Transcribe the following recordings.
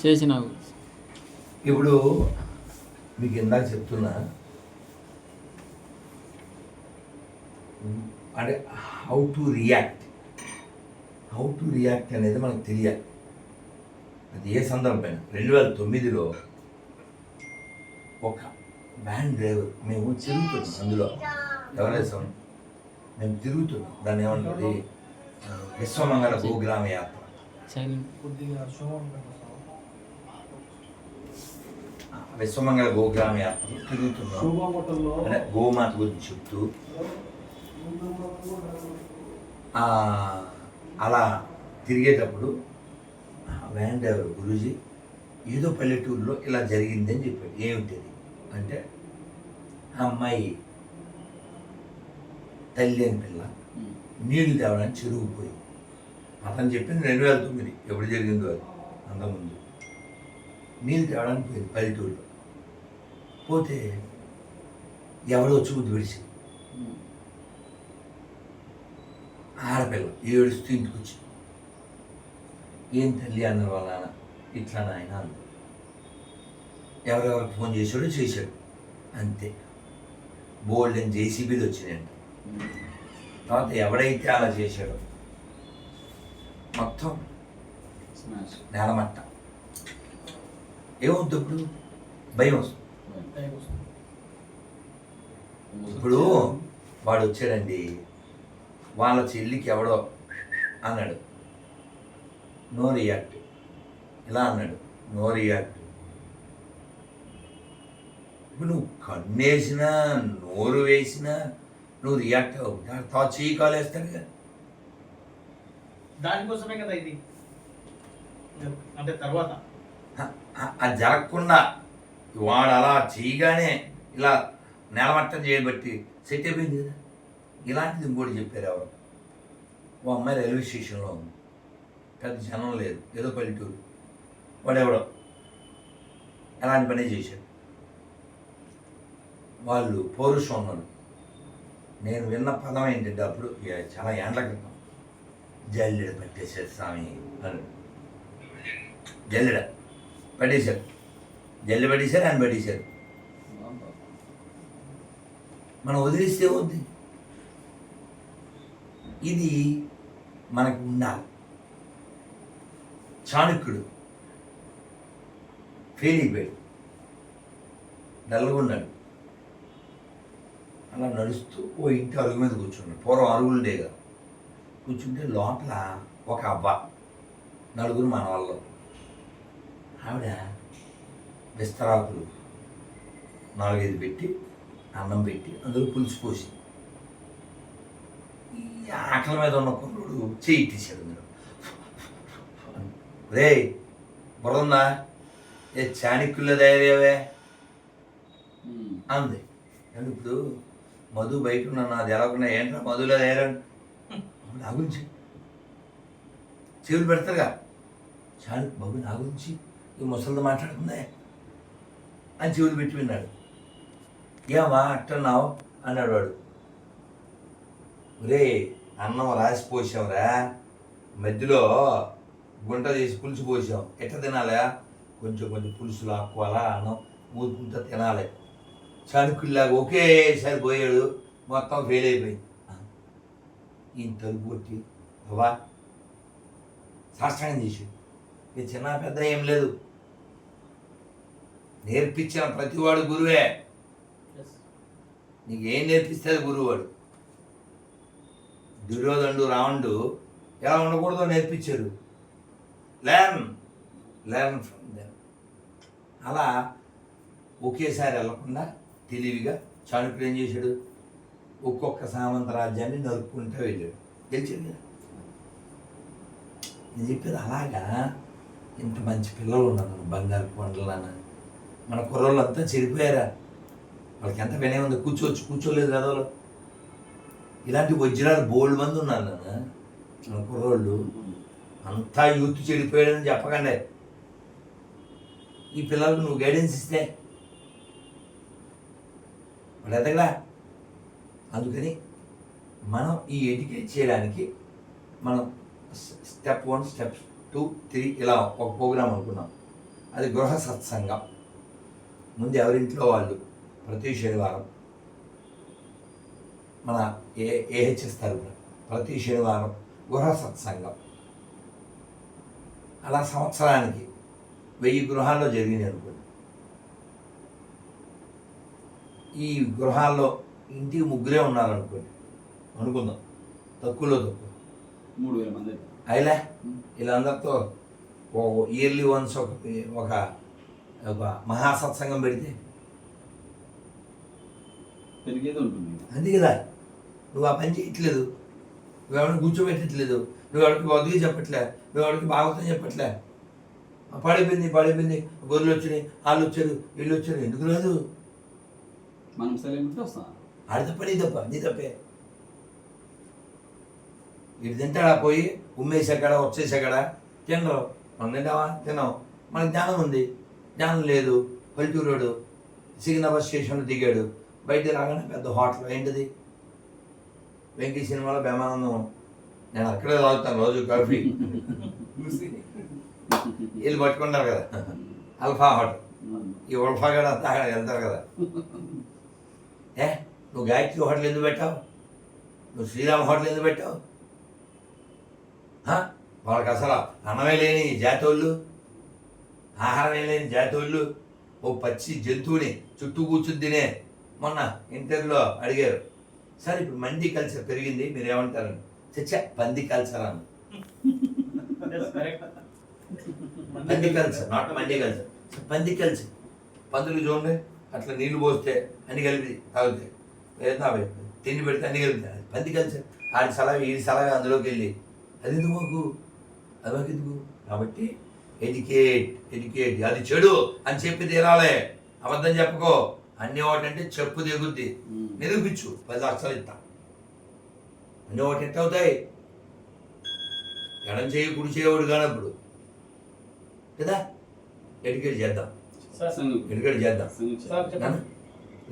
చేసిన ఇప్పుడు మీకు ఇందాక చెప్తున్నా అంటే హౌ టు రియాక్ట్ అనేది మనకు తెలియాలి. అది ఏ సందర్భమైనా 2009లో ఒక వ్యాన్ డ్రైవర్ మేము తిరుగుతున్నాం, అందులో ఎవరేసాం మేము తిరుగుతున్నాం, దాన్ని ఏమంటుంది విశ్వమంగళ గోగ్రామ యాత్ర. విశ్వమంగళ గోగ్రామ యాత్ర తిరుగుతున్నాం, అంటే గోమాత గురించి చెప్తూ అలా తిరిగేటప్పుడు వ్యాన్ డ్రైవర్ గురూజీ ఏదో పల్లెటూరులో ఇలా జరిగిందని చెప్పాడు. ఏమిటది అంటే ఆ అమ్మాయి తల్లి అని పిల్ల నీళ్లు తేవడానికి చెరువు పోయి, అతను చెప్పింది 2009 ఎప్పుడు జరిగిందో అది, అంతకుముందు నీళ్ళు తేవడానికి పోయింది పల్లెటూరులో. పోతే ఎవడో వచ్చి ముద్దు విడిచింది, ఆడపిల్ల ఏడుస్తూ ఇంటికి వచ్చి, ఏం తల్లి అన్నారు వాళ్ళ నాన్న, ఇట్లా నాయన అన్నారు. ఎవరెవరికి ఫోన్ చేశాడు అంతే. బోల్డ్ అని జేసీబీలు వచ్చినాయంట. తర్వాత ఎవడైతే అలా చేశాడో మొత్తం నేలమట్ట. ఏమవుతుంది ఇప్పుడు? భయం వస్తుంది. ఇప్పుడు వాడు వచ్చాడండి, వాళ్ళ చెల్లికి ఎవడో అన్నాడు, నో రియాక్ట్, ఇలా అన్నాడు, నో రియాక్ట్. ఇప్పుడు నువ్వు కన్నేసినా నోరు వేసినా నువ్వు రియాక్ట్ అవ్వు, తర్వాత చెయ్యి కాలు వేస్తాడు కదా. దానికోసమే కదా ఇది, అంటే తర్వాత అది జరగకుండా వాడు అలా చేయగానే ఇలా నేలమట్టం చేయబట్టి సెట్ అయిపోయింది కదా. ఇలాంటిది ఇంకోటి చెప్పారు ఎవరు, ఓ అమ్మాయి రైల్వే స్టేషన్లో ఉంది, పెద్ద జనం లేదు, ఏదో పల్లెటూరు, వాడెవడో ఎలాంటి పని చేశాడు. వాళ్ళు పౌరుషం ఉన్నారు. నేను విన్న పదం ఏంటంటే అప్పుడు చాలా ఏండ్ల క్రితం, జల్లెడ పట్టేశారు స్వామి అని. జల్లెడ పట్టేశారు, జల్లి పట్టేశారు, ఆయన పట్టేశారు. మనం వదిలేస్తే వద్దు, ఇది మనకు ఉండాలి. చాణక్యుడు ఫెయిల్ అయిపోయాడు, నల్లగొన్నాడు, అలా నడుస్తూ ఓ ఇంటి అరుగు మీద కూర్చున్నాడు. పూర్వం అరుగులుండేగా. కూర్చుంటే లోపల ఒక అవ్వ, నలుగురు మన వాళ్ళు. ఆవిడ విస్తరాకులు 4-5 పెట్టి అన్నం పెట్టి అందులో పులుసు పోసి, ఈ ఆకలి మీద ఉన్న కుర్రుడు చెయ్యి తీసాడు. మీరు రే బుర్రందా, ఏ చాణక్యుల్లో తయారయ్యావే అంది. అంటే ఇప్పుడు మధు బయట ఉన్నాను, అది ఎలాగున్నా ఏంట్రా మధులో తయారని నా గురించి చెవులు పెడతారుగా. చాలు బాబు నా గురించి ఈ ముసలితో మాట్లాడుతుందే అని చెవులు పెట్టి విన్నాడు. ఏమా అట్టన్నావు అన్నాడు వాడు. ఒరే అన్నం రాసి పోసాంరా, మధ్యలో గుంట చేసి పులుసు పోసాం, ఎట్ట తినాలా? కొంచెం కొంచెం పులుసు లాక్కోవాలా, అన్నం మూతుకుంటా తినాలి. చాణక్యుల్లాగా ఒకేసారి పోయాడు, మొత్తం ఫెయిల్ అయిపోయింది. ఈయన తలుపు కొట్టి బాబా సాష్టాంగం చేసాడు. ఇది చిన్న పెద్ద ఏం లేదు, నేర్పించిన ప్రతివాడు గురువే. నీకు ఏం నేర్పిస్తుంది గురువాడు. దుర్యోధనుడు రావణుడు ఎలా ఉండకూడదో నేర్పించారు. Learn from them. అలా ఒకేసారి వెళ్ళకుండా తెలివిగా చాణక్యుడు ఏం చేశాడు, ఒక్కొక్క సామంత రాజ్యాన్ని నరుక్కుంటూ వెళ్ళాడు, గెలిచాడు కదా. నేను చెప్పేది అలాగా. ఇంత మంచి పిల్లలు ఉన్నారు బంగారు కొండలన్న, మన కుర్రోళ్ళంతా చెడిపోయారా? వాళ్ళకి ఎంత వినయం ఉంది, కూర్చోలేదు గదలో. ఇలాంటి వజ్రాలు బోల్డ్ మంది ఉన్నారు నాన్న మన కుర్రోళ్ళు. అంతా యూత్ చెడిపోయాడని చెప్పకండి. ఈ పిల్లలకు నువ్వు గైడెన్స్ ఇస్తే వాడు ఎదగడా. అందుకని మనం ఈ ఎడ్యుకేట్ చేయడానికి మనం స్టెప్ 1, స్టెప్ 2, 3 ఇలా ఒక ప్రోగ్రామ్ అనుకున్నాం. అది గృహ సత్సంగం. ముందు ఎవరింట్లో వాళ్ళు ప్రతి శనివారం మన ఏహెచ్ఎస్ తరపున ప్రతి శనివారం గృహ సత్సంగం. అలా సంవత్సరానికి 1000 గృహాల్లో జరిగింది అనుకోండి. ఈ గృహాల్లో ఇంటికి 3 ఉన్నారనుకోండి, అనుకుందాం, తక్కువలో తక్కువ 3000 మంది అయిలే. వీళ్ళందరితో ఇయర్లీ వన్స్ ఒక మహాసత్సంగం పెడితే పెరిగేది ఉంటుంది. అంతే కదా. నువ్వు ఆ పని చేయట్లేదు, నువ్వు ఎవరిని కూర్చోబెట్టట్లేదు, నువ్వు ఎవరికి బొద్దుగా చెప్పట్లే, నువ్వు ఎవరికి భాగవతం చెప్పట్లే. పడిపోయింది, గొర్రెలు వచ్చినాయి, వాళ్ళు వచ్చారు, వీళ్ళు వచ్చారు, ఎందుకు రాదు? మనం సైలెంట్ వస్తాం. ఆడి తప్ప నీ తప్పే. వీడు తింటాడా పోయి ఉమ్మేసాకడా వచ్చేసాకడా తినరు. మనం తింటావా? తిన్నాం. మనకి జ్ఞానం ఉంది, జ్ఞానం లేదు. పల్లెటూరుడు సికింద్రాబాద్ స్టేషన్లో దిగాడు, బయట రాగానే పెద్ద హోటల్ ఏంటిది వెంకీ సినిమాలో బ్రహ్మానందం. నేను అక్కడే తాగుతాను రోజు కాఫీ. వీళ్ళు పట్టుకుంటారు కదా అల్ఫా హోటల్, ఈ ఉల్ఫా కూడా వెళ్తారు కదా. నువ్వు గాయత్రి హోటల్ ఎందుకు పెట్టావు? నువ్వు శ్రీరామ్ హోటల్ ఎందుకు పెట్టావు? వాళ్ళకి అసలు అన్నమే లేని జాతోళ్ళు, ఆహారమే లేని జాతోళ్ళు, ఓ పచ్చి జంతువుని చుట్టూ కూర్చుని తినే. మొన్న ఇంటర్వ్యూలో అడిగారు, సార్ ఇప్పుడు మండి కల్చర్ పెరిగింది, మీరు ఏమంటారని. చచ్చా, పంది కల్చర్ అన్న. పంది కల్చర్, నాట్ మండి కల్చర్, పంది కల్చర్. పందులు చూడండి అట్లా నీళ్లు పోస్తే అన్ని కలిపి తాగుతాయి, లేదా తిండి పెడితే అన్ని కలుపుతాయి. పంది కల్చర్. ఆడి సలహా వీడి సలహా అందులోకి వెళ్ళి అది ఎందుకు ఎందుకు. కాబట్టి ఎడ్యుకేట్ అది చెడు అని చెప్పి తీరాలే. అబద్ధం చెప్పుకో. అన్ని ఒకటంటే చెప్పు దిగుద్ది, నిరూపించు, 10 లక్షలు ఇస్తా. అన్ని ఒకటి ఎట్ అవుతాయి. ఎడం చేయి కుడి చేయవాడు కానప్పుడు కదా. ఎడ్యుకేట్ చేద్దాం.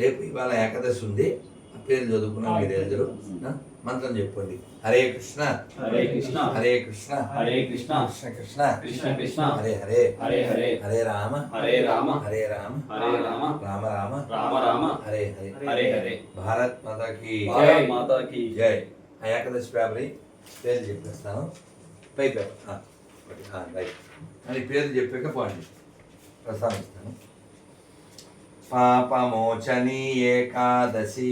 రేపు ఇవాళ ఏకాదశి ఉంది, ఆ పేరు చదువుకున్నాం మీరు ఎదురు. మంత్రం చెప్పండి. హరే కృష్ణ హరే కృష్ణ హరే కృష్ణ హరే కృష్ణ కృష్ణ కృష్ణ కృష్ణ కృష్ణ హరే హరే హరే హరే హరే రామ హరే రామ హరే రామ హరే రామ రామ రామ రామ రామ హరే హరే హరే హరే. భారత్ మాతాకి భారత్ మాతాకి జై. ఆ ఏకాదశి పేపర్ పేరు చెప్పేస్తాను. పై పేపర్ రైట్ అని పేరు చెప్పాక పోండి, ప్రస్తావిస్తాను. పాపమోచని ఏకాదశి,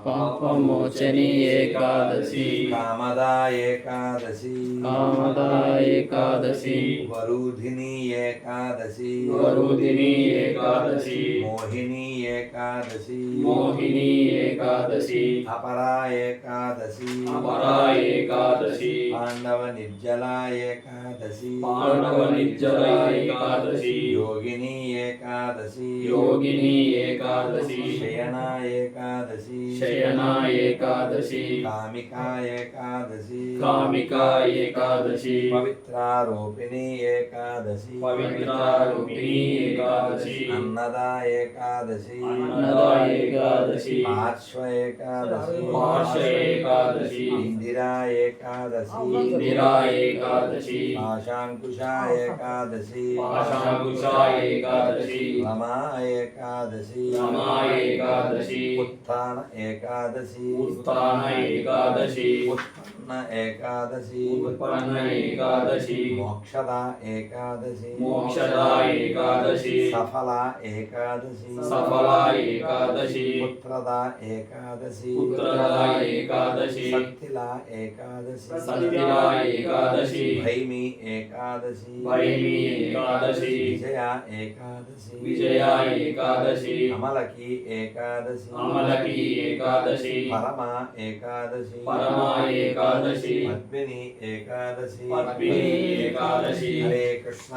పాపమోచని ఏకాదశి, కామదా ఏకాదశి, కామదా ఏకాదశి, వరుధిని ఏకాదశి, వరుధిని ఏకాదశి, మోహిని ఏకాదశి, మోహిని ఏకాదశి, అపరా ఏకాదశి, అపరా ఏకాదశి, పాండవ నిర్జల ఏకాదశి, పాండవ నిర్జల ఏకాదశి, యోగిని ఏకాదశి, యోగిని ఏకాదశి, శయన ఏకాదశి, శయన ఏకాదశి, కామికా ఏకాదశి, కామికా ఏకాదశి, పవిత్రారోపిణి ఏకాదశి, పవిత్రారూపిణి ఏకాదశి, అన్నదా ఏకాదశి, అన్నదా ఏకాదశి, పార్శ్వ ఏకాదశి, పార్శ్వ ఏకాదశి, ఇందిరా ఏకాదశి, ఇందిరా ఏకాదశి, పాశాంకుశ ఏకాదశి, పాశాంకుశ ఏకాదశి, రమా ఏకాదశి, రమా ఏకాదశి, ఉత్థాన ఏకాదశి, ఉత్థాన ఏకాదశి, ఉత్పన్న ఏకాదశి, ఉత్పన్న ఏకాదశి, మోక్షద ఏకాదశి, మోక్షద ఏకాదశి, సఫల ఏకాదశి, సఫల ఏకాదశి, పుత్రద ఏకాదశి, పుత్రద ఏకాదశి, సత్తిల ఏకాదశి, సత్తిల ఏకాదశి, భైమి ఏకాదశి, భైమి ఏకాదశి, విజయ ఏకాదశి, విజయ ఏకాదశి, అమలకి ఏకాదశి, అమలకి ఏకాదశి, పరమ ఏకాదశి, పరమ ఏకాదశి, పద్మిని ఏకాదశి, పద్మిని ఏకాదశి. హరే కృష్ణ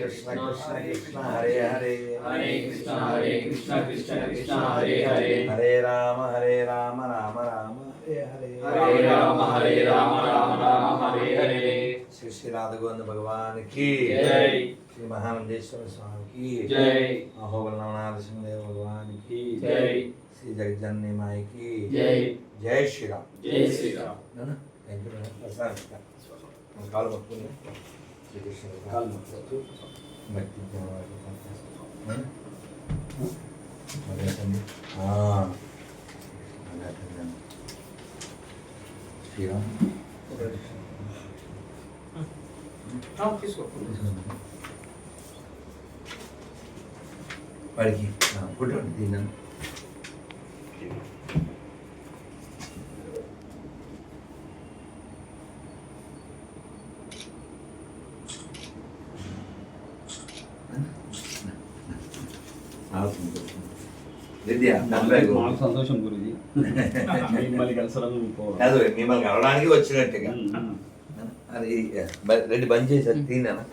కృష్ణ కృష్ణ హరే హరే, హరే కృష్ణ కృష్ణ కృష్ణ హరే హరే, హరే రామ రామ రామ హరే హరే, హరే రామ రామ రామ హరే హరే. శ్రీ శ్రీ రాధగోవింద భగవాన్ కి జై. శ్రీ మహానందేశ్వర స్వామి కి జై. అహోబల నవనాథ సింహదేవ భగవాన్ కి జై. శ్రీ జగజ్జనని మాయ కి జై. జై శ్రీరామ్. జై శ్రీరామ్. థ్యాంక్ యూ ప్రసాద్ కాలు పట్టుకుని శ్రీకృష్ణ కాలు పట్టుకోవచ్చు. భక్తి అదేంటండి? అదేంటండి? శ్రీరామ్ తీసుకో వాడికి పుట్టండి తిన్నాను. రెడ్డి మాకు సంతోషం గురుజీ మిమ్మల్ని కలిసడం కాదు మిమ్మల్ని కలవడానికి వచ్చినట్టుగా అది రెడ్డి బంద్ చేశారు తిన్నాను.